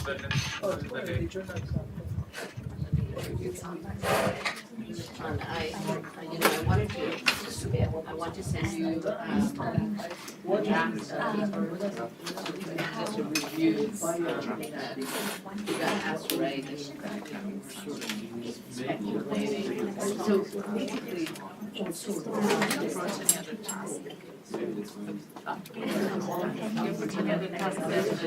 I want to send you a draft just to review that you got asked to write and speculating. So basically, put together concepts,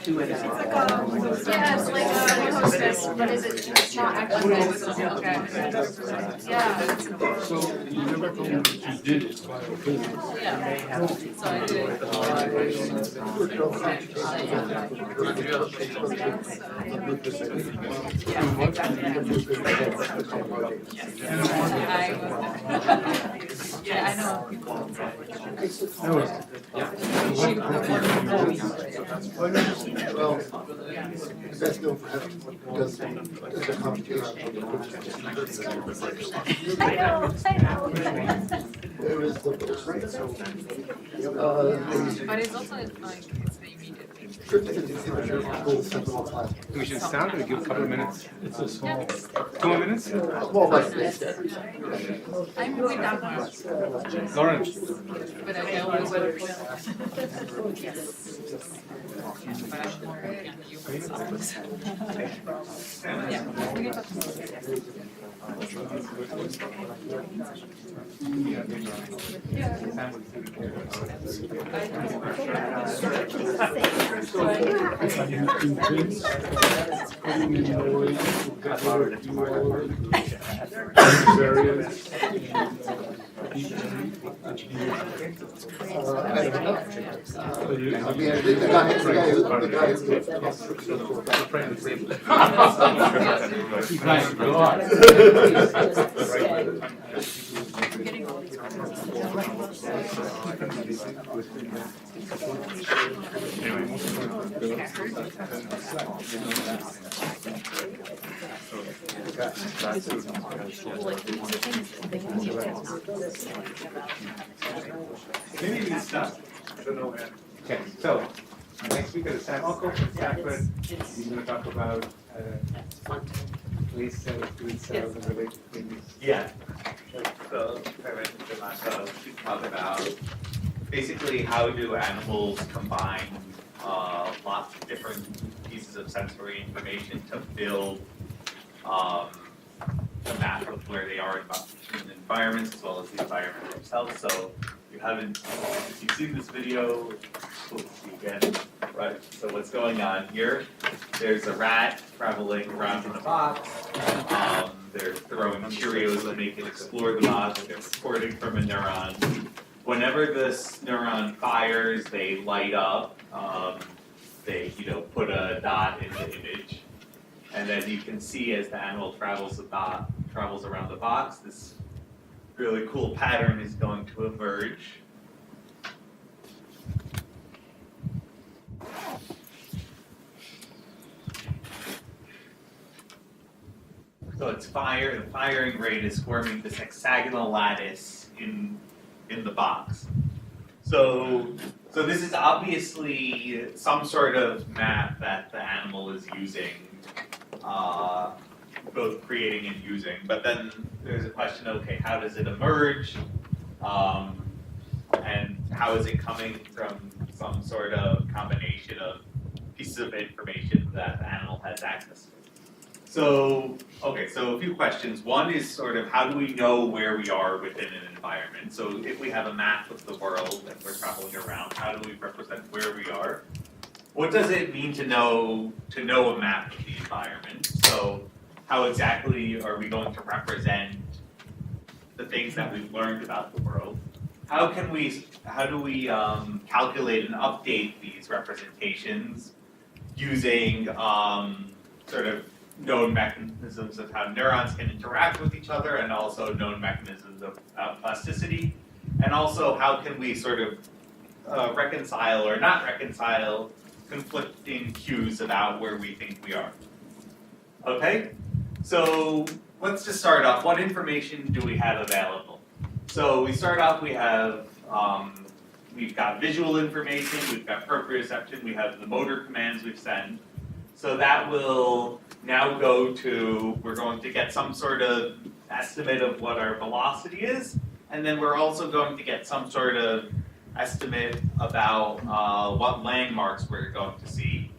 it's like hostess, but it's not actually. Yeah. So you never told me that you did it. Yeah. So I did it. Yeah, I know people. Well, best known for having does the computation. I know. It was the But it's also like, it's the immediate thing. We should sound and give a couple of minutes. It's a small. 2 more minutes? Well, like this. I'm really down now. Lawrence. But I always would. Maybe we can stop. I don't know when. Okay, so next week is Sam Ocko from Spatial. He's going to talk about police cells and related things. Yeah. So, we talk about basically how do animals combine lots of different pieces of sensory information to build a map of where they are in environments as well as the environment themselves. So if you've seen this video, cool to see again. Right. So what's going on here? There's a rat traveling around in a box. They're throwing Cheerios to make it explore the box. They're recording from a neuron. Whenever this neuron fires, they light up. They put a dot in the image, and then you can see as the animal travels around the box, this really cool pattern is going to emerge. So the firing rate is forming this hexagonal lattice in the box. So this is obviously some sort of map that the animal is using both creating and using. But then there's a question, okay, how does it emerge? And how is it coming from some sort of combination of pieces of information that the animal has access to? So, okay, so a few questions. One is sort of how do we know where we are within an environment? So if we have a map of the world that we're traveling around, how do we represent where we are? What does it mean to know a map of the environment? So how exactly are we going to represent the things that we've learned about the world? How do we calculate and update these representations using sort of known mechanisms of how neurons can interact with each other, and also known mechanisms of plasticity? And also, how can we sort of reconcile or not reconcile conflicting cues about where we think we are? Okay, so let's just start off. What information do we have available? So we start off, we've got visual information, we've got proprioception, we have the motor commands we've sent. So that will now go to, we're going to get some sort of estimate of what our velocity is, and then we're also going to get some sort of estimate about what landmarks we're going to see.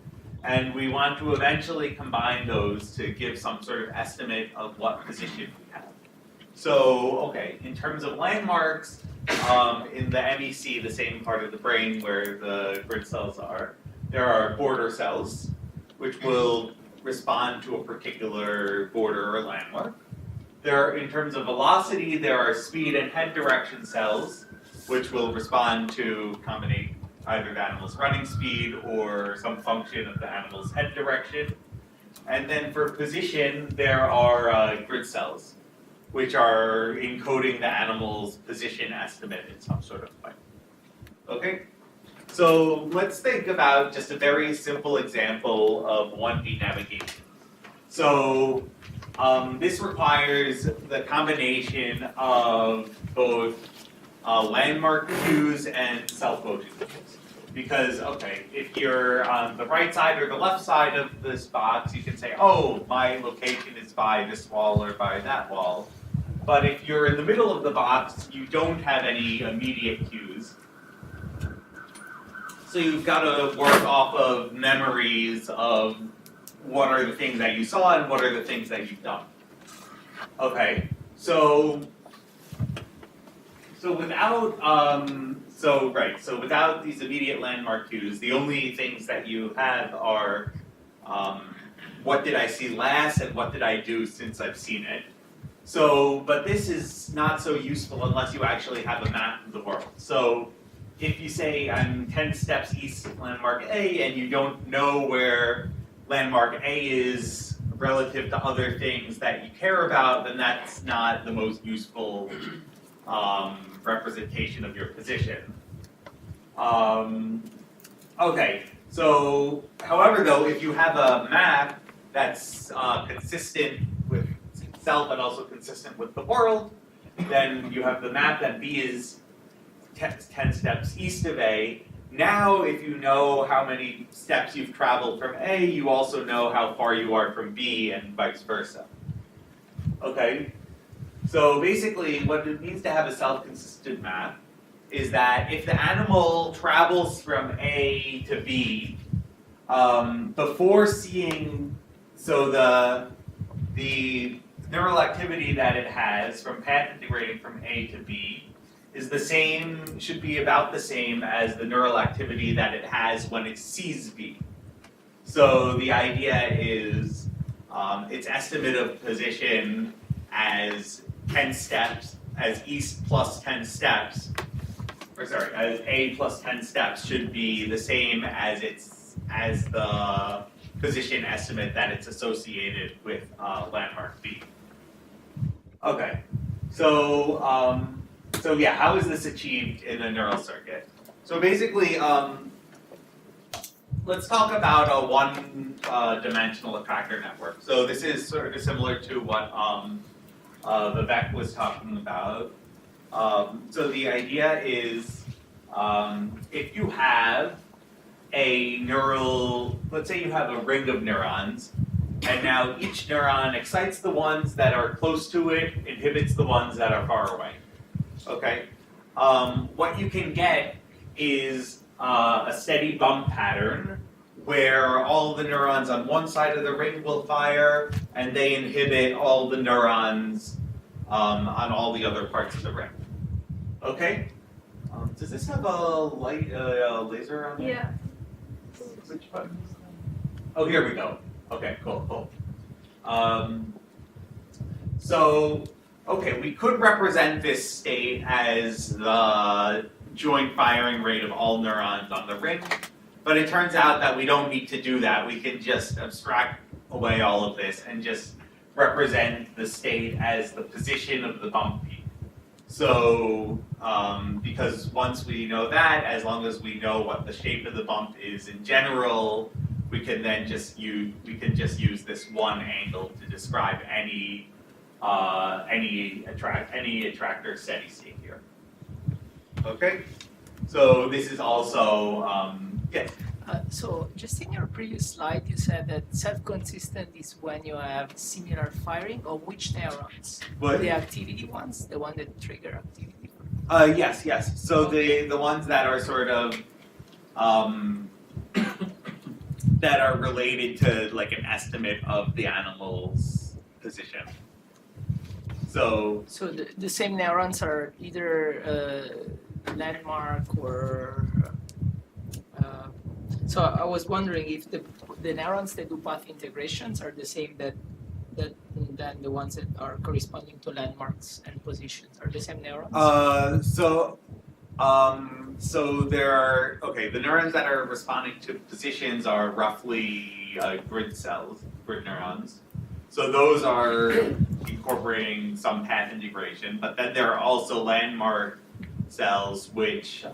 And we want to eventually combine those to give some sort of estimate of what position we have. So, okay, in terms of landmarks, in the MEC, the same part of the brain where the grid cells are, there are border cells, which will respond to a particular border or landmark. In terms of velocity, there are speed and head direction cells, which will respond to combine either the animal's running speed or some function of the animal's head direction. And then for position, there are grid cells, which are encoding the animal's position estimate in some sort of way. Okay? So let's think about just a very simple example of 1D navigation. So this requires the combination of both landmark cues and self-motion cues. Because, okay, if you're on the right side or the left side of this box, you can say, oh, my location is by this wall or by that wall. But if you're in the middle of the box, you don't have any immediate cues. So you've got to work off of memories of what are the things that you saw and what are the things that you've done. Okay, so without these immediate landmark cues, the only things that you have are what did I see last and what did I do since I've seen it. So, but this is not so useful unless you actually have a map of the world. So if you say I'm 10 steps east of landmark A and you don't know where landmark A is relative to other things that you care about, then that's not the most useful representation of your position. Okay, so however though, if you have a map that's consistent with itself and also consistent with the world, then you have the map that B is 10 steps east of A. Now, if you know how many steps you've traveled from A, you also know how far you are from B and vice versa. Okay? So basically, what it means to have a self-consistent map is that if the animal travels from A to B, before seeing, so the neural activity that it has from path integrating from A to B is the same, should be about the same as the neural activity that it has when it sees B. So the idea is its estimate of position as 10 steps, as east plus 10 steps, or sorry, as A plus 10 steps should be the same as the position estimate that it's associated with landmark B. Okay, so yeah, how is this achieved in a neural circuit? So basically, let's talk about a one-dimensional attractor network. So this is sort of similar to what Vivek was talking about. So the idea is, if you have a neural, let's say you have a ring of neurons, And now each neuron excites the ones that are close to it, inhibits the ones that are far away. Okay? What you can get is a steady bump pattern where all the neurons on one side of the ring will fire, and they inhibit all the neurons on all the other parts of the ring. Okay? Does this have a light, laser on it? Yeah. Which button? Oh, here we go. Okay, cool. So, okay, we could represent this state as the joint firing rate of all neurons on the ring, but it turns out that we don't need to do that. We can just abstract away all of this and just represent the state as the position of the bump peak. So, because once we know that, as long as we know what the shape of the bump is in general, we can then just use this one angle to describe any attractor steady state here. Okay, so this is also yes. So just in your previous slide, you said that self-consistent is when you have similar firing of which neurons? What? The activity ones, the one that trigger activity. Yes. So the ones that are sort of that are related to like an estimate of the animal's position. So the same neurons are either landmark or. So I was wondering if the neurons that do path integrations are the same than the ones that are corresponding to landmarks and positions are the same neurons. So there are the neurons that are responding to positions are roughly grid neurons. So those are incorporating some path integration, but then there are also landmark cells which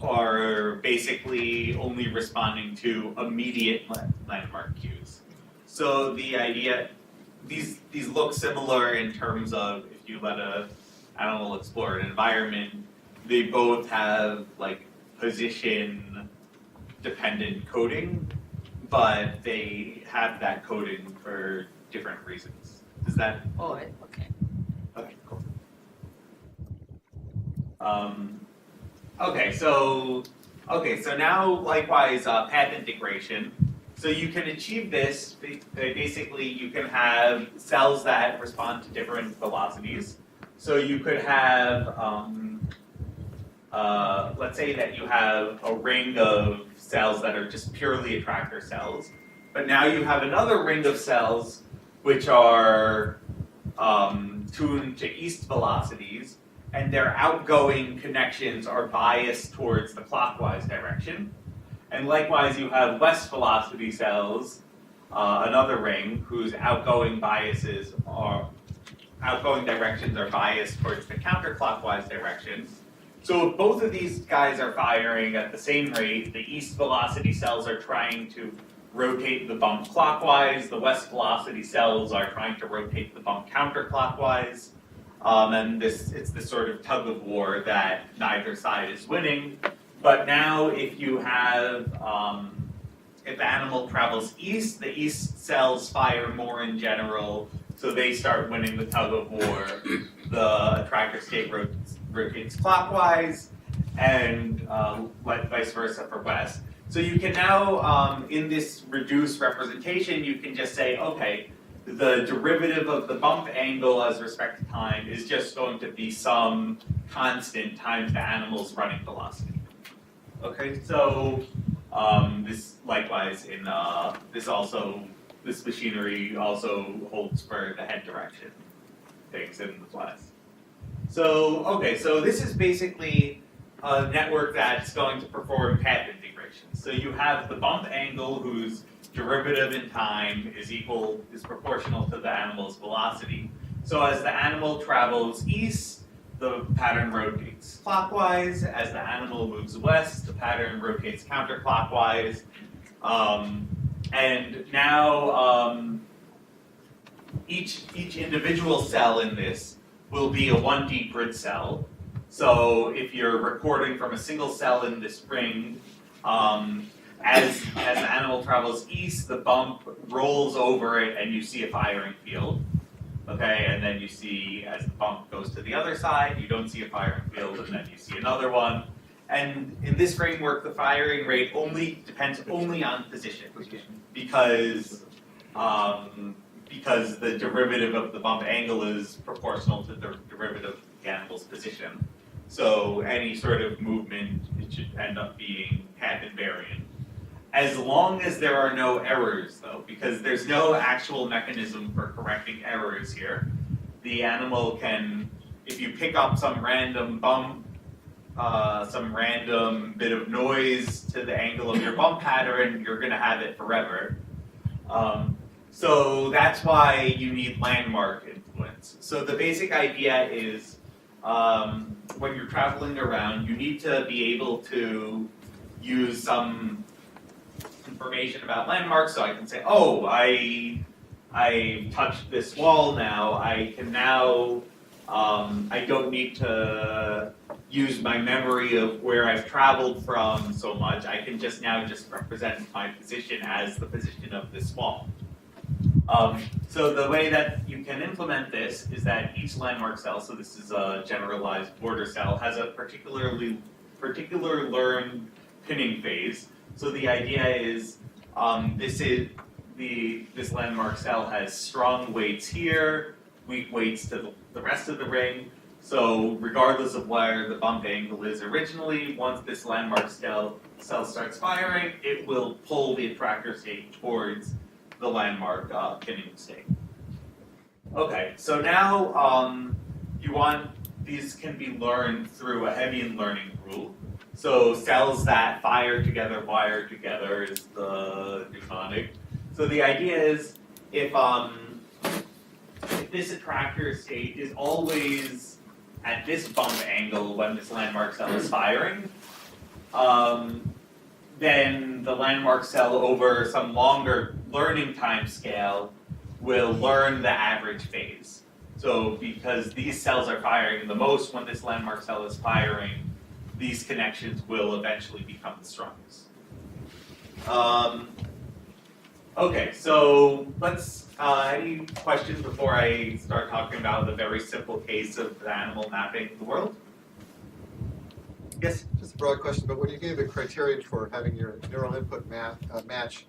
are basically only responding to immediate landmark cues. So the idea, these look similar in terms of if you let an animal explore an environment, they both have like position dependent coding, but they have that coding for different reasons. Does that? Oh, okay. Okay, cool. So now likewise path integration. So you can achieve this, basically you can have cells that respond to different velocities. So you could have, let's say that you have a ring of cells that are just purely attractor cells, but now you have another ring of cells which are tuned to east velocities, and their outgoing connections are biased towards the clockwise direction. And likewise, you have west velocity cells, another ring, whose outgoing directions are biased towards the counterclockwise direction. So if both of these guys are firing at the same rate, the east velocity cells are trying to rotate the bump clockwise, the west velocity cells are trying to rotate the bump counterclockwise. And it's this sort of tug of war that neither side is winning. But now if you have, if the animal travels east, the east cells fire more in general, so they start winning the tug of war. The attractor state rotates clockwise, and vice versa for west. So you can now, in this reduced representation, you can just say, okay, the derivative of the bump angle as respect to time is just going to be some constant times the animal's running velocity. Okay, so this likewise in this machinery also holds for the head direction things in the class. So okay, so this is basically a network that's going to perform path integration. So you have the bump angle whose derivative in time is proportional to the animal's velocity. So as the animal travels east, the pattern rotates clockwise. As the animal moves west, the pattern rotates counterclockwise. And now each individual cell in this will be a 1D grid cell. So if you're recording from a single cell in this ring, as the animal travels east, the bump rolls over it and you see a firing field. Okay, and then you see as the bump goes to the other side, you don't see a firing field, and then you see another one. And in this framework, the firing rate depends only on position, because the derivative of the bump angle is proportional to the derivative of the animal's position. So any sort of movement, it should end up being half invariant. As long as there are no errors, though, because there's no actual mechanism for correcting errors here, the animal can, if you pick up some random bump, some random bit of noise to the angle of your bump pattern, you're going to have it forever. So that's why you need landmark influence. So the basic idea is when you're traveling around, you need to be able to use some information about landmarks, so I can say, oh, I touched this wall now, I can now, I don't need to use my memory of where I've traveled from so much, I can just represent my position as the position of this wall. So the way that you can implement this is that each landmark cell, so this is a generalized border cell, has a particular learned pinning phase. So the idea is this landmark cell has strong weights here, weak weights to the rest of the ring. So regardless of where the bump angle is originally, once this landmark cell starts firing, it will pull the attractor state towards the landmark pinning state. Okay, so now these can be learned through a Hebbian learning rule. So cells that fire together, wire together is the mnemonic. So the idea is if this attractor state is always at this bump angle when this landmark cell is firing, then the landmark cell over some longer learning time scale will learn the average phase. So because these cells are firing the most when this landmark cell is firing, these connections will eventually become the strongest. Okay, so let's, any questions before I start talking about the very simple case of the animal mapping the world? Yes? Just a broad question, but when you gave the criterion for having your neural input match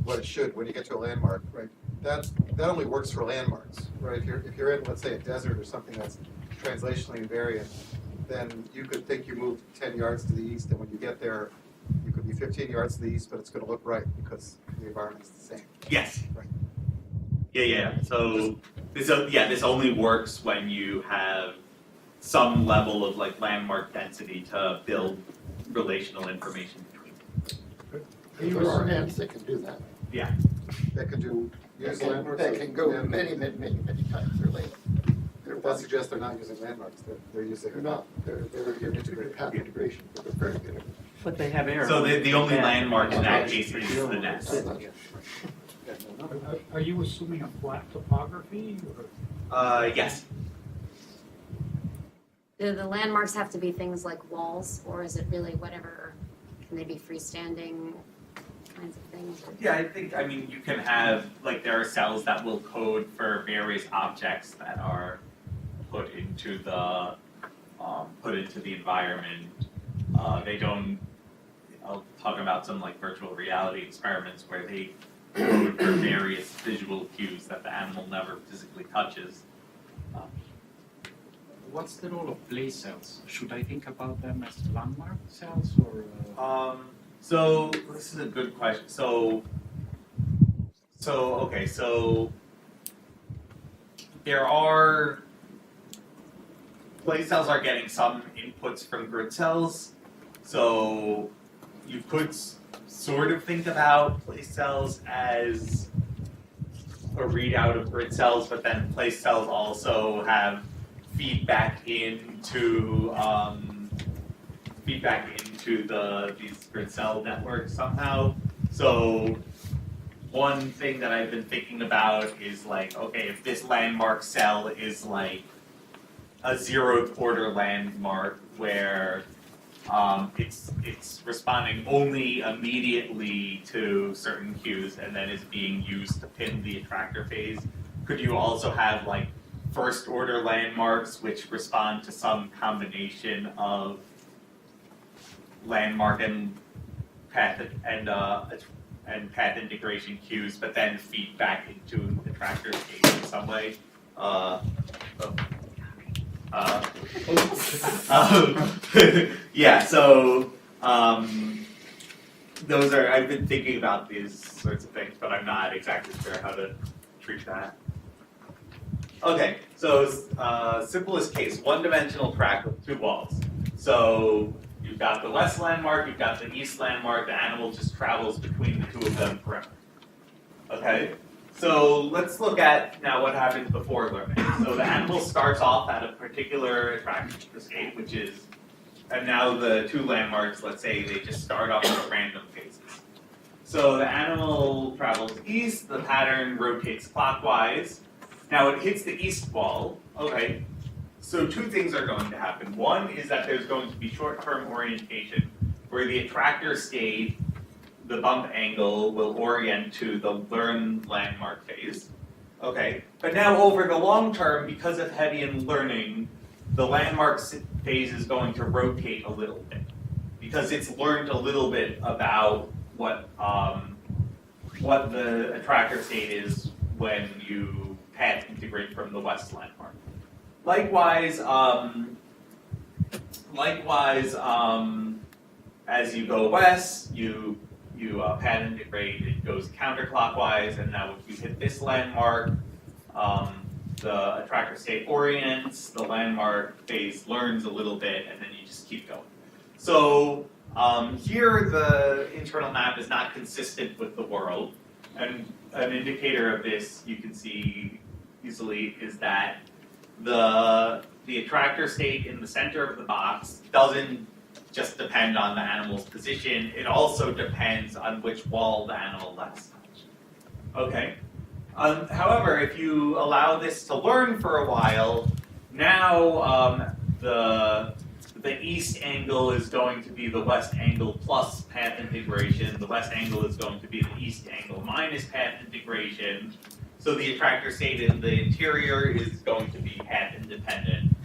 what it should when you get to a landmark, right? That only works for landmarks, right? If you're in, let's say, a desert or something that's translationally invariant, then you could think you moved 10 yards to the east, and when you get there, you could be 15 yards to the east, but it's going to look right because the environment is the same. Yes. Right. Yeah. So this only works when you have some level of like landmark density to build relational information between. There are ants that can do that. Yeah. That could do use landmarks. They can go many times related. That suggests they're not using landmarks. They're using. They're not. They're integrated path integration, but they're very good at it. But they have error. So the only landmark in that case is the nest. Are you assuming a flat topography or? Yes. Do the landmarks have to be things like walls, or is it really whatever? Can they be freestanding kinds of things? Or? Yeah, I mean, you can have, like, there are cells that will code for various objects that are put into the environment. I'll talk about some, like, virtual reality experiments where they code for various visual cues that the animal never physically touches. What's the role of place cells? Should I think about them as landmark cells or? So this is a good question. So there are place cells are getting some inputs from grid cells. So you could sort of think about place cells as a readout of grid cells, but then place cells also have feedback into these grid cell networks somehow. So one thing that I've been thinking about is like, okay, if this landmark cell is like a 0th order landmark where it's responding only immediately to certain cues and then is being used to pin the attractor phase. Could you also have like first order landmarks which respond to some combination of landmark and path integration cues, but then feed back into the attractor state in some way? Yeah, so those are, I've been thinking about these sorts of things, but I'm not exactly sure how to treat that. Okay, so simplest case, one-dimensional track with two walls. So you've got the west landmark, you've got the east landmark, the animal just travels between the two of them forever. Okay, so let's look at now what happens before learning. So the animal starts off at a particular attractor state, which is, and now the two landmarks, let's say they just start off with random phases. So the animal travels east, the pattern rotates clockwise. Now it hits the east wall, okay. So two things are going to happen. One is that there's going to be short-term orientation where the attractor state, the bump angle, will orient to the learn landmark phase. Okay, but now over the long term, because of Hebbian learning, the landmark phase is going to rotate a little bit because it's learned a little bit about what the attractor state is when you path integrate from the west landmark. Likewise, as you go west, you path integrate, it goes counterclockwise, and now if you hit this landmark, the attractor state orients, the landmark phase learns a little bit, and then you just keep going. So here the internal map is not consistent with the world, and an indicator of this you can see easily is that the attractor state in the center of the box doesn't just depend on the animal's position, it also depends on which wall the animal last touched. Okay. However, if you allow this to learn for a while, now the east angle is going to be the west angle plus path integration. The west angle is going to be the east angle minus path integration. So the attractor state in the interior is going to be path independent,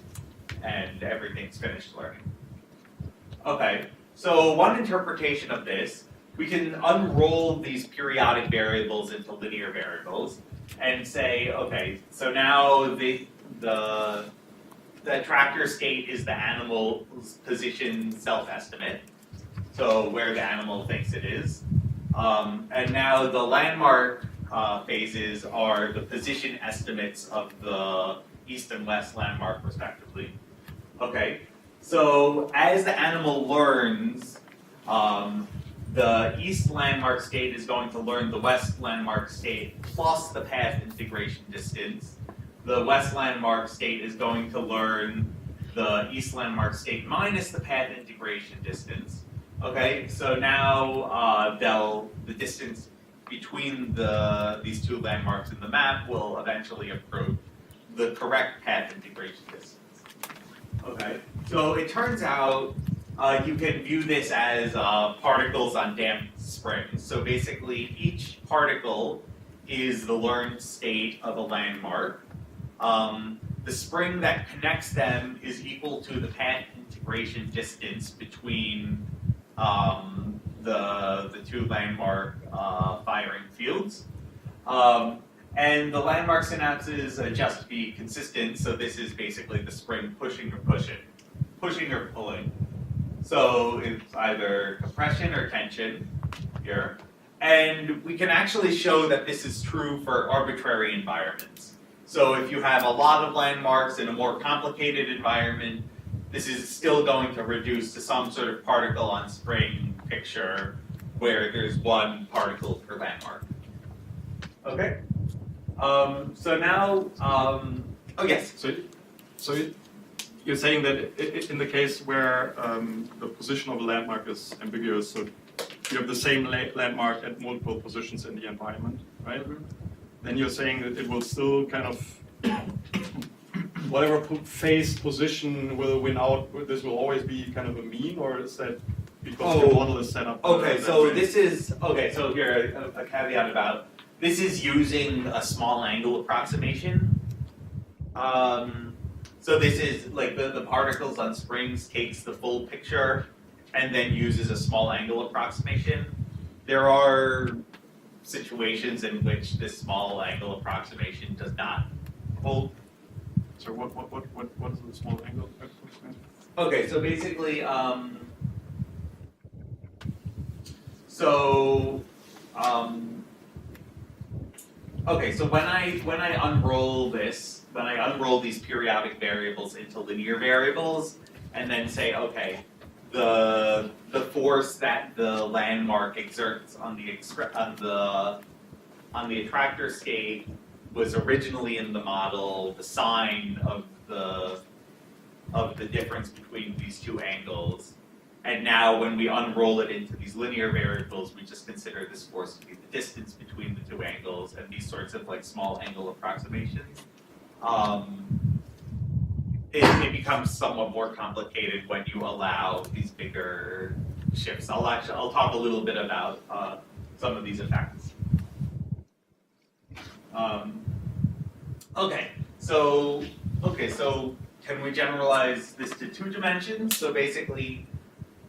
and everything's finished learning. Okay, so one interpretation of this, we can unroll these periodic variables into linear variables and say, okay, so now the attractor state is the animal's position self-estimate, so where the animal thinks it is. And now the landmark phases are the position estimates of the east and west landmark respectively. Okay, so as the animal learns, the east landmark state is going to learn the west landmark state plus the path integration distance. The west landmark state is going to learn the east landmark state minus the path integration distance. Okay, so now the distance between these two landmarks in the map will eventually approach the correct path integration distance. Okay, so it turns out you can view this as particles on damped springs. So basically, each particle is the learned state of a landmark. The spring that connects them is equal to the path integration distance between the two landmark firing fields. And the landmark synapses adjust to be consistent, so this is basically the spring pushing or pulling. So it's either compression or tension here. And we can actually show that this is true for arbitrary environments. So if you have a lot of landmarks in a more complicated environment, this is still going to reduce to some sort of particle on spring picture where there's one particle per landmark. Okay? So now, oh yes. So you're saying that in the case where the position of a landmark is ambiguous, so you have the same landmark at multiple positions in the environment, right? Then you're saying that it will still kind of whatever phase position will win out, this will always be kind of a mean, or is that because your model is set up? Okay, that so way? this is, okay, so here, a caveat about, this is using a small angle approximation. So this is, like, the particles on springs takes the full picture and then uses a small angle approximation. There are situations in which this small angle approximation does not hold. So what is the small angle approximation? Okay, so basically, okay, so when I unroll this, when I unroll these periodic variables into linear variables, and then say, okay, the force that the landmark exerts on the attractor state was originally in the model the sine of the difference between these two angles. And now when we unroll it into these linear variables, we just consider this force to be the distance between the two angles, and these sorts of like small angle approximations. It becomes somewhat more complicated when you allow these bigger shifts. I'll talk a little bit about some of these effects. Okay, so can we generalize this to 2 dimensions? So basically,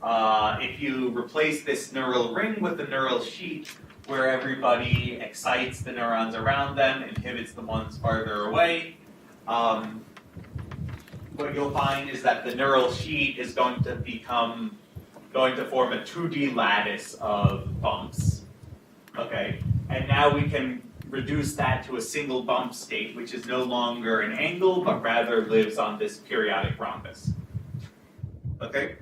if you replace this neural ring with a neural sheet where everybody excites the neurons around them, inhibits the ones farther away, what you'll find is that the neural sheet is going to form a 2D lattice of bumps. Okay, and now we can reduce that to a single bump state, which is no longer an angle, but rather lives on this periodic rhombus. Okay,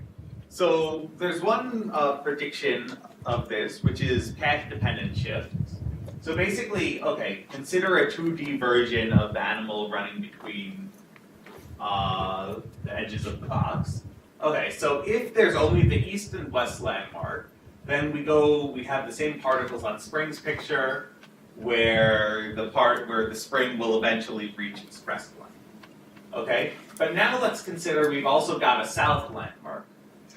so there's one prediction of this, which is path-dependent shift. So basically, okay, consider a 2D version of the animal running between the edges of the box. Okay, so if there's only the east and west landmark, then we have the same particles on springs picture, where the spring will eventually reach its crest line. Okay, but now let's consider we've also got a south landmark.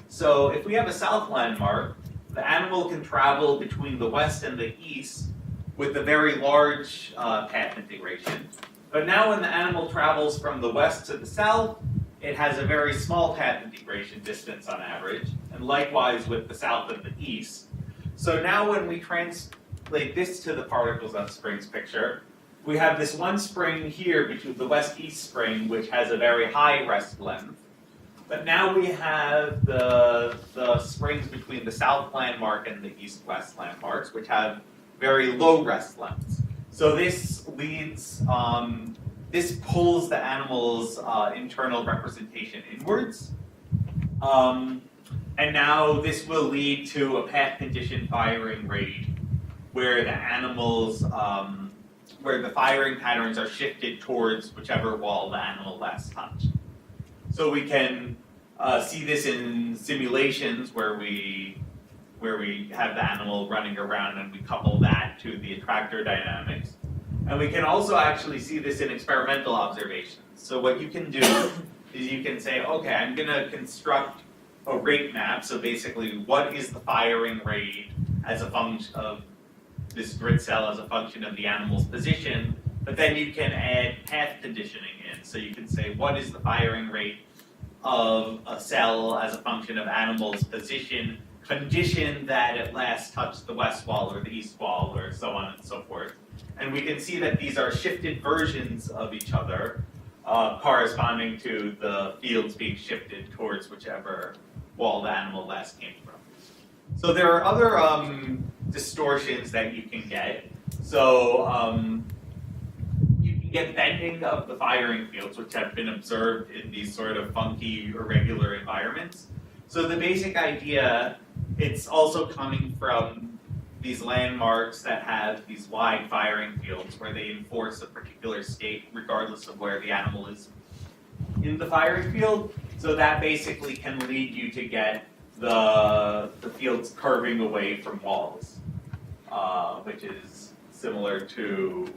So if we have a south landmark, the animal can travel between the west and the east with a very large path integration. But now when the animal travels from the west to the south, it has a very small path integration distance on average, and likewise with the south and the east. So now when we translate this to the particles on springs picture, we have this one spring here between the west-east spring, which has a very high rest length. But now we have the springs between the south landmark and the east-west landmarks, which have very low rest lengths. So this leads, this pulls the animal's internal representation inwards. And now this will lead to a path condition firing rate where the animals, where the firing patterns are shifted towards whichever wall the animal last touched. So we can see this in simulations where we have the animal running around and we couple that to the attractor dynamics. And we can also actually see this in experimental observations. So what you can do is you can say, okay, I'm going to construct a rate map. So basically, what is the firing rate as a function of this grid cell as a function of the animal's position? But then you can add path conditioning in. So you can say, what is the firing rate of a cell as a function of animal's position, conditioned that it last touched the west wall or the east wall or so on and so forth. And we can see that these are shifted versions of each other, corresponding to the fields being shifted towards whichever wall the animal last came from. So there are other distortions that you can get. So you can get bending of the firing fields, which have been observed in these sort of funky, irregular environments. So the basic idea, it's also coming from these landmarks that have these wide firing fields where they enforce a particular state regardless of where the animal is in the firing field. So that basically can lead you to get the fields curving away from walls, which is similar to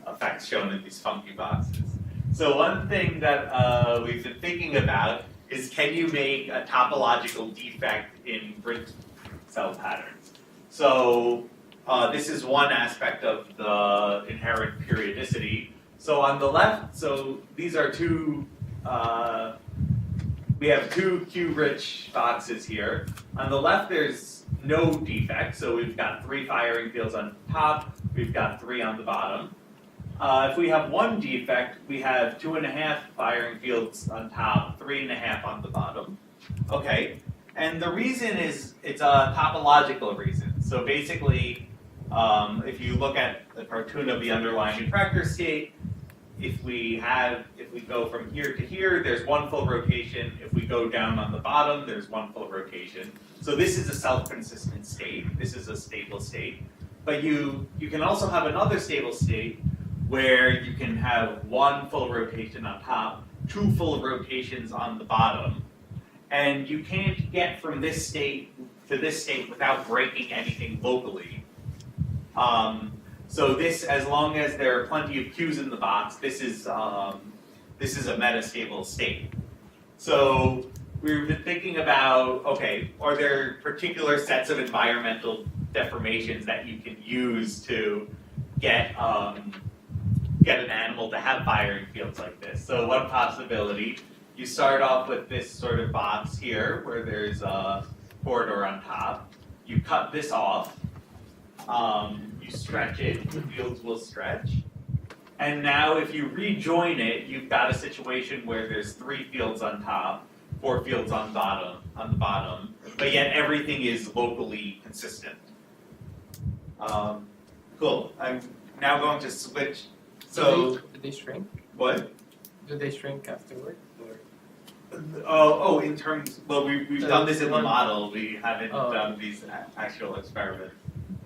effects shown in these funky boxes. So one thing that we've been thinking about is, can you make a topological defect in grid cell patterns? So this is one aspect of the inherent periodicity. So on the left, so these are two, we have two Q-rich boxes here. On the left, there's no defect, so we've got 3 firing fields on top, we've got 3 on the bottom. If we have 1 defect, we have 2.5 firing fields on top, 3.5 on the bottom. Okay, and the reason is, it's a topological reason. So basically, if you look at the cartoon of the underlying attractor state, if we go from here to here, there's 1 full rotation. If we go down on the bottom, there's 1 full rotation. So this is a self-consistent state. This is a stable state. But you can also have another stable state where you can have 1 full rotation on top, 2 full rotations on the bottom, and you can't get from this state to this state without breaking anything locally. So this, as long as there are plenty of Q's in the box, this is a metastable state. So we've been thinking about, okay, are there particular sets of environmental deformations that you can use to get an animal to have firing fields like this? So one possibility, you start off with this sort of box here where there's a corridor on top. You cut this off. You stretch it, the fields will stretch. And now if you rejoin it, you've got a situation where there's 3 fields on top, 4 fields on the bottom, but yet everything is locally consistent. Cool. I'm now going to switch. So do they shrink? What? Do they shrink afterward? In terms, well, we've done this in the model. We haven't done these actual experiments.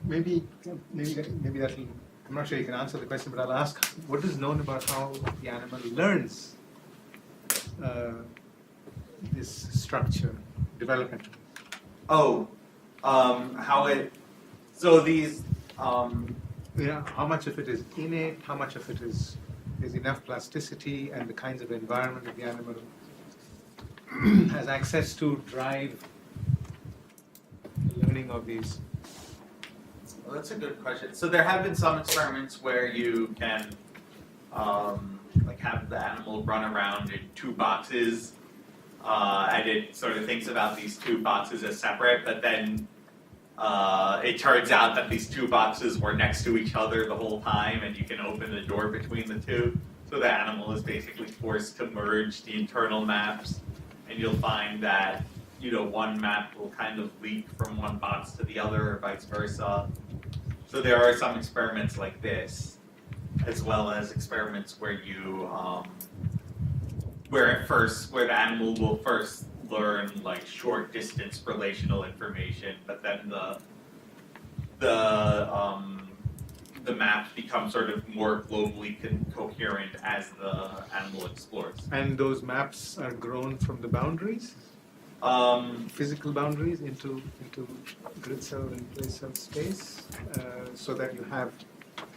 Maybe that'll, I'm not sure you can answer the question, but I'll ask, what is known about how the animal learns this structure, development? How it, so these, how much of it is innate, how much of it is enough plasticity, and the kinds of environment that the animal has access to drive the learning of these. Well, that's a good question. So there have been some experiments where you can have the animal run around in 2 boxes, and it sort of thinks about these 2 boxes as separate, but then it turns out that these 2 boxes were next to each other the whole time, and you can open the door between the 2. So the animal is basically forced to merge the internal maps, and you'll find that one map will kind of leak from one box to the other, or vice versa. So there are some experiments like this, as well as experiments where you, where the animal will first learn short distance relational information, but then the maps become sort of more globally coherent as the animal explores. And those maps are grown from the boundaries? Physical boundaries into grid cell and place cell space, so that you have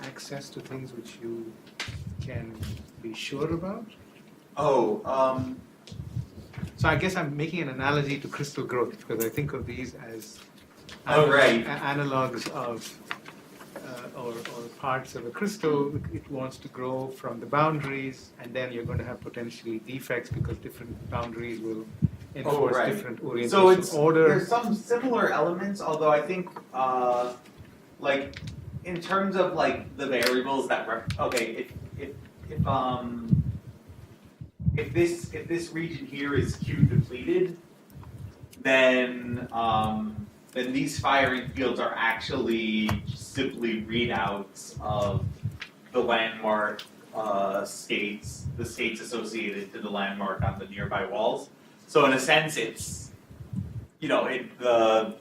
access to things which you can be sure about? So I guess I'm making an analogy to crystal growth, because I think of these as analogs of or parts of a crystal. It wants to grow from the boundaries, and then you're going to have potentially defects because different boundaries will enforce different orientation order. There's some similar elements, although I think in terms of the variables that if this region here is Q depleted, then these firing fields are actually simply readouts of the landmark states, the states associated to the landmark on the nearby walls. So in a sense, it's, the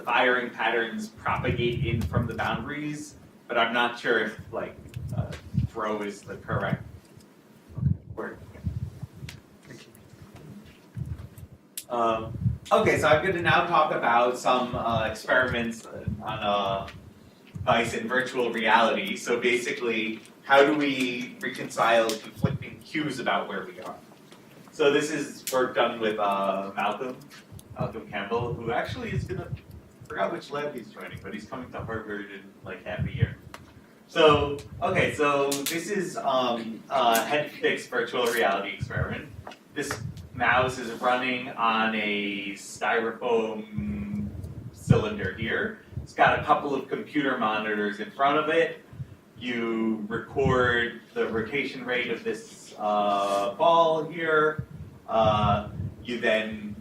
firing patterns propagate in from the boundaries, but I'm not sure if throw is the correct word. Thank you. Okay, so I'm going to now talk about some experiments on a device in virtual reality. So basically, how do we reconcile conflicting cues about where we are. So this is work done with Malcolm Campbell, who actually is gonna, forgot which lab he's joining, but he's coming to Harvard in like half a year. So, okay, so this is a head-fixed virtual reality experiment. This mouse is running on a styrofoam cylinder here. It's got a couple of computer monitors in front of it. You record the rotation rate of this ball here. You then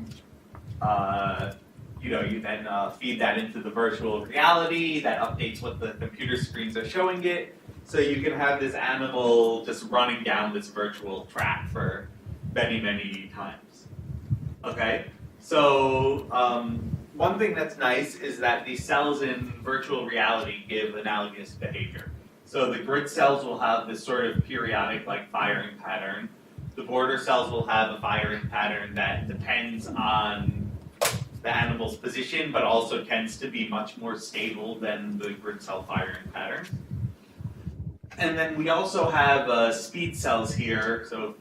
feed that into the virtual reality that updates what the computer screens are showing it. So you can have this animal just running down this virtual track for many, many times. Okay, so one thing that's nice is that these cells in virtual reality give analogous behavior. So the grid cells will have this sort of periodic like firing pattern. The border cells will have a firing pattern that depends on the animal's position, but also tends to be much more stable than the grid cell firing pattern. And then we also have speed cells here. So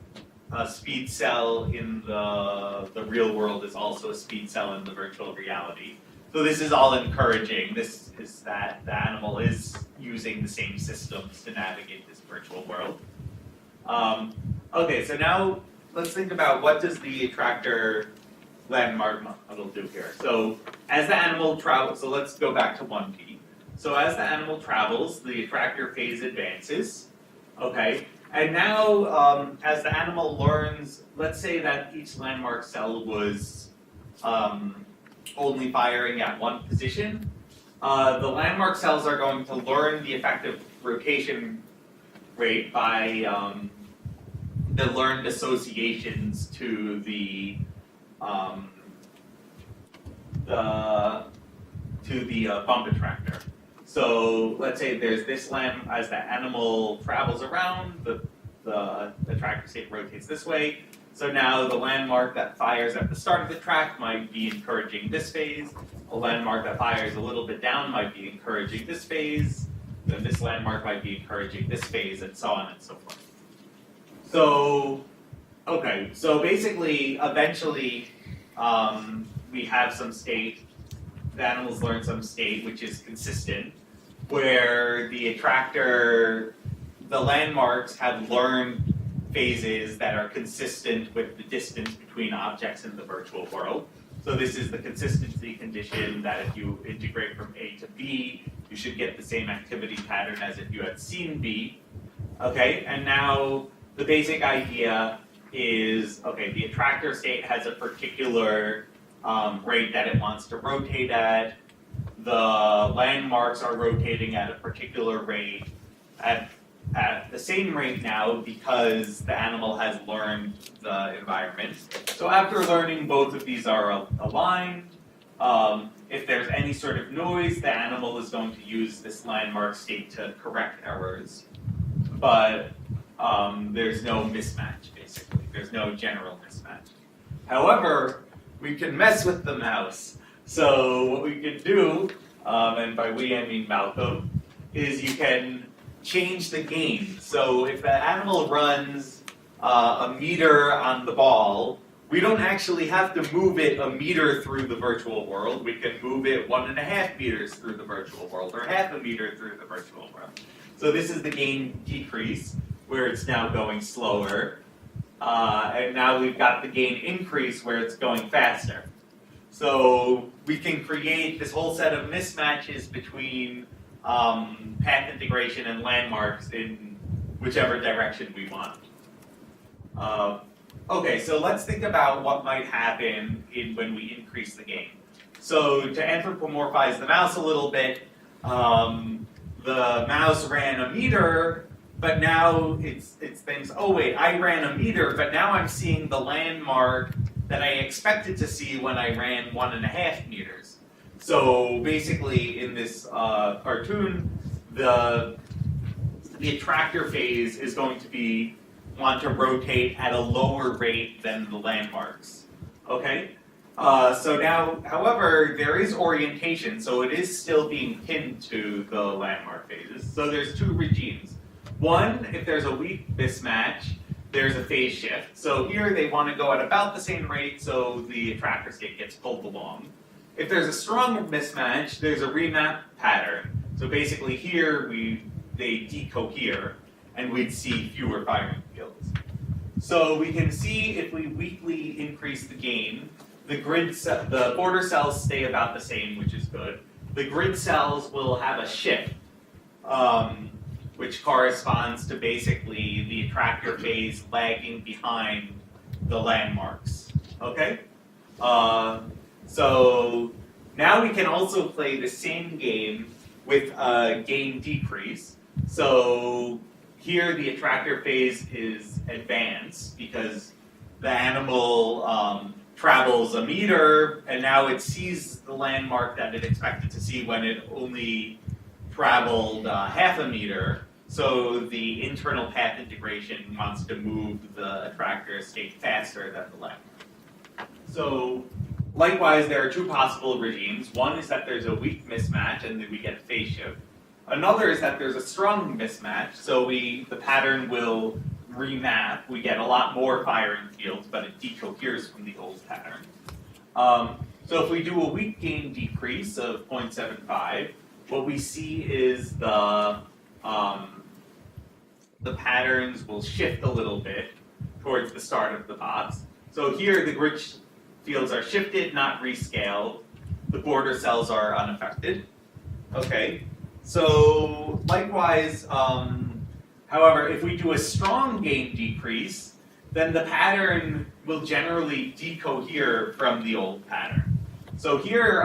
a speed cell in the real world is also a speed cell in the virtual reality. So this is all encouraging. This is that the animal is using the same systems to navigate this virtual world. Okay, so now let's think about what does the attractor landmark model do here. So as the animal travels, so let's go back to 1D. So as the animal travels, the attractor phase advances. Okay, and now as the animal learns, let's say that each landmark cell was only firing at one position. The landmark cells are going to learn the effective rotation rate by the learned associations to the bump attractor. So let's say there's this as the animal travels around, the attractor state rotates this way. So now the landmark that fires at the start of the track might be encouraging this phase. A landmark that fires a little bit down might be encouraging this phase. Then this landmark might be encouraging this phase, and so on and so forth. So, okay, so basically, eventually, we have some state, the animals learn some state which is consistent, where the attractor, the landmarks have learned phases that are consistent with the distance between objects in the virtual world. So this is the consistency condition that if you integrate from A to B, you should get the same activity pattern as if you had seen B. Okay, and now the basic idea is, okay, the attractor state has a particular rate that it wants to rotate at. The landmarks are rotating at a particular rate at the same rate now because the animal has learned the environment. So after learning, both of these are aligned. If there's any sort of noise, the animal is going to use this landmark state to correct errors. But there's no mismatch, basically. There's no general mismatch. However, we can mess with the mouse. So what we can do, and by we I mean Malcolm, is you can change the gain. So if the animal runs a meter on the ball, we don't actually have to move it a meter through the virtual world. We can move it 1.5 meters through the virtual world, or half a meter through the virtual world. So this is the gain decrease, where it's now going slower. And now we've got the gain increase where it's going faster. So we can create this whole set of mismatches between path integration and landmarks in whichever direction we want. Okay, so let's think about what might happen when we increase the gain. So to anthropomorphize the mouse a little bit, the mouse ran a meter, but now it thinks, oh wait, I ran a meter, but now I'm seeing the landmark that I expected to see when I ran 1.5 meters. So basically in this cartoon, the attractor phase is going to want to rotate at a lower rate than the landmarks. Okay? So now, however, there is orientation, so it is still being pinned to the landmark phases. So there's two regimes. One, if there's a weak mismatch, there's a phase shift. So here they want to go at about the same rate, so the attractor state gets pulled along. If there's a strong mismatch, there's a remap pattern. So basically here they decohere, and we'd see fewer firing fields. So we can see if we weakly increase the gain, the border cells stay about the same, which is good. The grid cells will have a shift, which corresponds to basically the attractor phase lagging behind the landmarks. Okay? So now we can also play the same game with a gain decrease. So here the attractor phase is advanced because the animal travels a meter, and now it sees the landmark that it expected to see when it only traveled half a meter. So the internal path integration wants to move the attractor state faster than the landmark. So likewise, there are two possible regimes. One is that there's a weak mismatch and then we get a phase shift. Another is that there's a strong mismatch, so the pattern will remap. We get a lot more firing fields, but it decoheres from the old pattern. So if we do a weak gain decrease of 0.75, what we see is the patterns will shift a little bit towards the start of the box. So here the grid fields are shifted, not rescaled. The border cells are unaffected. Okay. So likewise, however, if we do a strong gain decrease, then the pattern will generally decohere from the old pattern. So here,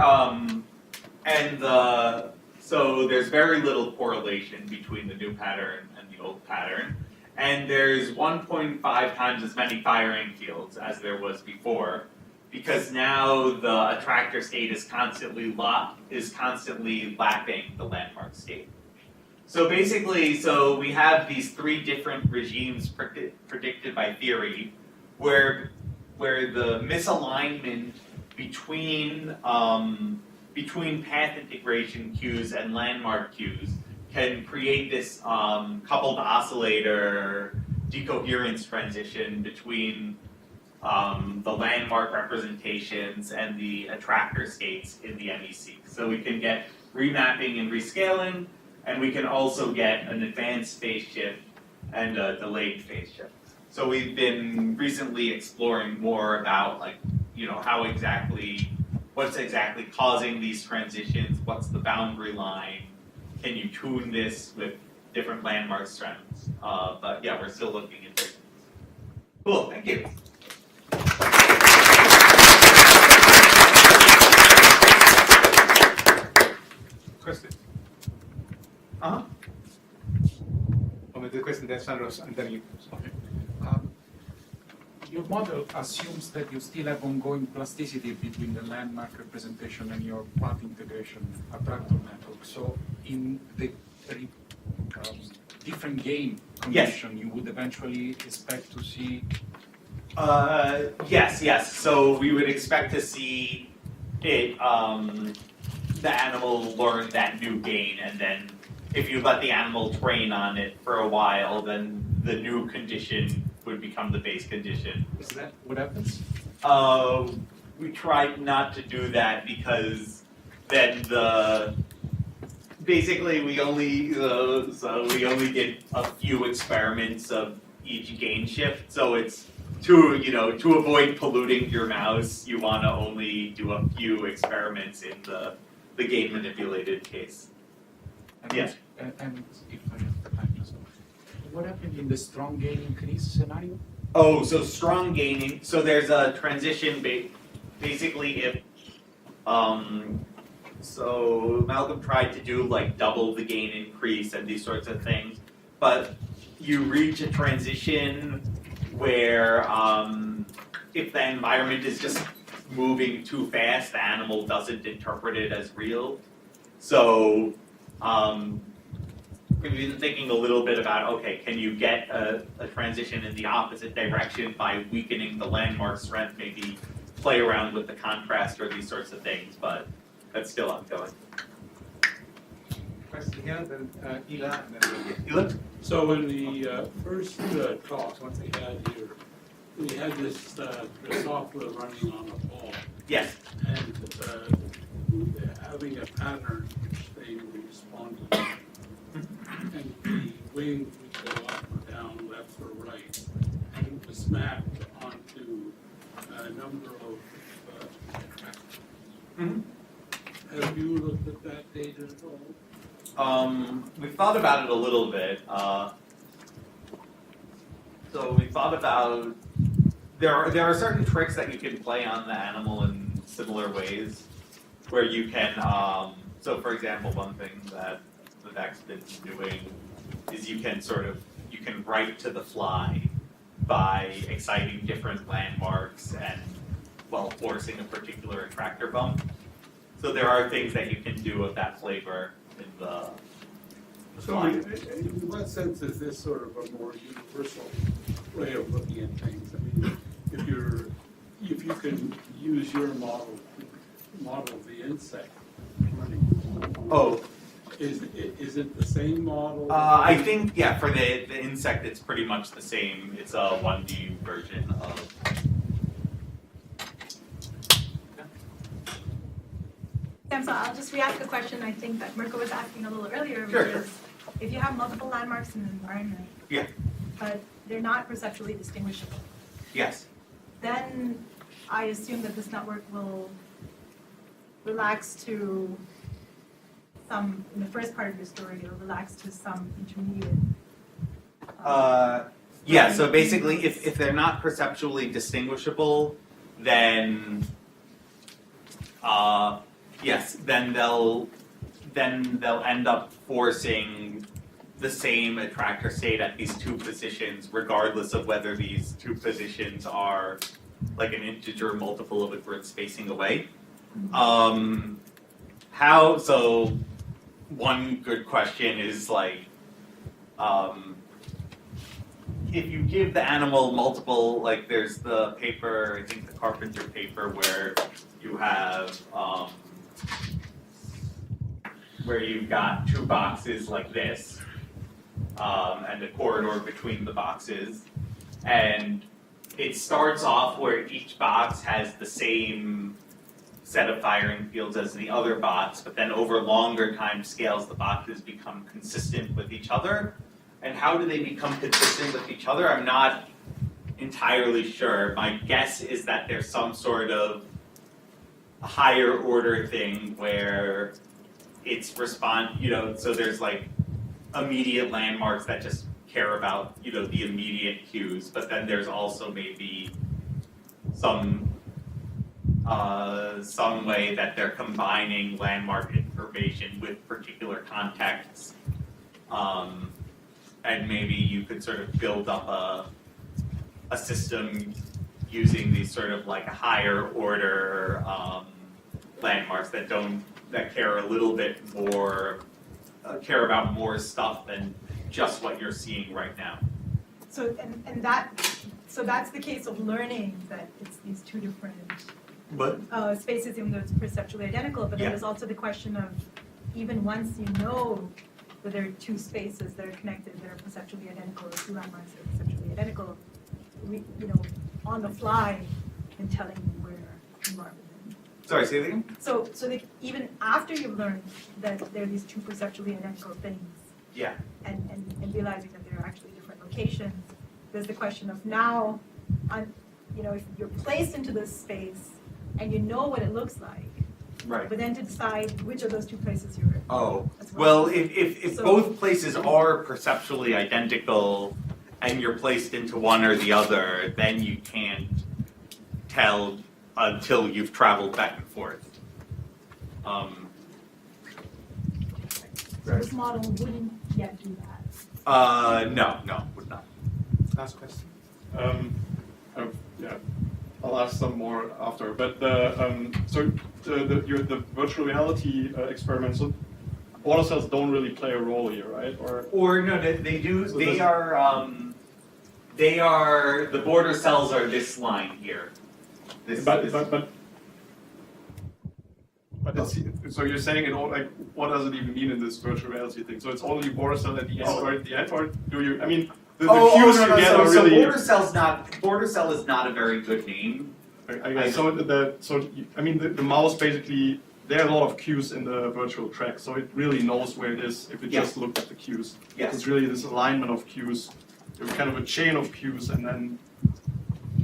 so there's very little correlation between the new pattern and the old pattern. And there's 1.5 times as many firing fields as there was before, because now the attractor state is constantly lapping the landmark state. So basically, we have these three different regimes predicted by theory, where the misalignment between path integration cues and landmark cues can create this coupled oscillator decoherence transition between the landmark representations and the attractor states in the MEC. So we can get remapping and rescaling, and we can also get an advanced phase shift and a delayed phase shift. So we've been recently exploring more about what's exactly causing these transitions, what's the boundary line, can you tune this with different landmark strengths? But yeah, we're still looking into it. Cool, thank you. Question? Uh-huh. The question that Sandros, and then you. Okay. Your model assumes that you still have ongoing plasticity between the landmark representation and your path integration attractor network. So in the different gain condition, you would eventually expect to see. Yes. So we would expect to see it, the animal learn that new gain, and then if you let the animal train on it for a while, then the new condition would become the base condition. Is that what happens? We tried not to do that because then basically we only did a few experiments of each gain shift. So it's to avoid polluting your mouse, you want to only do a few experiments in the gain manipulated case. And Yes. And if I have the time as well. What happened in the strong gain increase scenario? Oh, so strong gaining. So there's a transition. Basically, if so Malcolm tried to do like double the gain increase and these sorts of things, but you reach a transition where if the environment is just moving too fast, the animal doesn't interpret it as real. So we've been thinking a little bit about, okay, can you get a transition in the opposite direction by weakening the landmark strength, maybe play around with the contrast or these sorts of things, but that's still ongoing. question here, then Ila, and then Ila? So in the first talk, what they had here, we had this software running on a ball Yes. and having a pattern which they would respond to. And the wing would go up or down, left or right, and it was mapped onto a number of attractors. Mhm. Have you looked at that data at all? We've thought about it a little bit. So we thought about there are certain tricks that you can play on the animal in similar ways, where you can. So for example, one thing that the Vec's been doing is you can write to the fly by exciting different landmarks and while forcing a particular attractor bump. So there are things that you can do of that flavor in the So fly. in what sense is this sort of a more universal way of looking at things? I mean, if you can use your model to model the insect running, Oh, is it the same model? I think, yeah, for the insect, it's pretty much the same. It's a 1D version of. So I'll just re-ask a question I think that Mirko was asking a little earlier, which Sure. is, if you have multiple landmarks in an environment, Yeah. but they're not perceptually distinguishable, Yes. then I assume that this network will relax to some, in the first part of your story, it'll relax to some intermediate. Yeah, so basically, if they're not perceptually distinguishable, then yes, then they'll end up forcing the same attractor state at these two positions, regardless of whether these two positions are like an integer multiple of a grid spacing away. So one good question is like, if you give the animal multiple, like there's the paper, I think the Carpenter paper, where you have, where you've got two boxes like this, and a corridor between the boxes, and it starts off where each box has the same set of firing fields as the other box, but then over longer time scales, the boxes become consistent with each other. And how do they become consistent with each other? I'm not entirely sure. My guess is that there's some sort of higher order thing where it's so there's like immediate landmarks that just care about, the immediate cues, but then there's also maybe some way that they're combining landmark information with particular contexts. And maybe you could sort of build up a system using these sort of like higher order landmarks that care a little bit more, care about more stuff than just what you're seeing right now. So that's the case of learning, that it's these two different spaces, even though it's perceptually identical, but then there's also the question of, even once you know that there are two spaces that are connected, that are perceptually identical, or two landmarks that are perceptually identical, on the fly, and telling you where you are within. Sorry, say that again? So even after you've learned that there are these two perceptually identical things, Yeah. and realizing that there are actually different locations, there's the question of now, if you're placed into this space and you know what it looks like, Right. but then to decide which of those two places you're in. Oh, as well, if So- both places are perceptually identical and you're placed into one or the other, then you can't tell until you've traveled back and forth. So this model wouldn't yet do that. No, would not. last question. Yeah, I'll ask some more after. But the virtual reality experiments, so autocells don't really play a role here, right? Or no, they do. So They are. The border cells are this line here. This. But But it's, so you're saying it all, like, what does it even mean in this virtual reality thing? So it's only border cell at the end or at the end, or do you, I mean, the cues you get are so really. border cell is not a very good name. I guess, the mouse basically, there are a lot of cues in the virtual track, so it really knows where it is if it Yeah. just looked at the cues. Yes. It's really this alignment of cues, kind of a chain of cues, and then.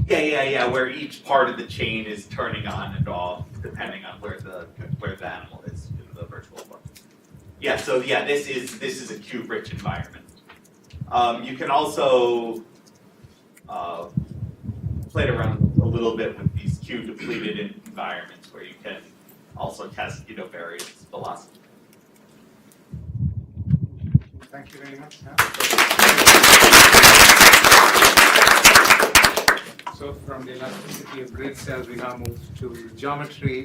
Yeah, where each part of the chain is turning on and off depending on where the animal is in the virtual world. Yeah, so yeah, this is a cube-rich environment. You can also play around a little bit with these cube-depleted environments where you can also test, various velocities. Thank you very much. So from the elasticity of grid cells, we now move to geometry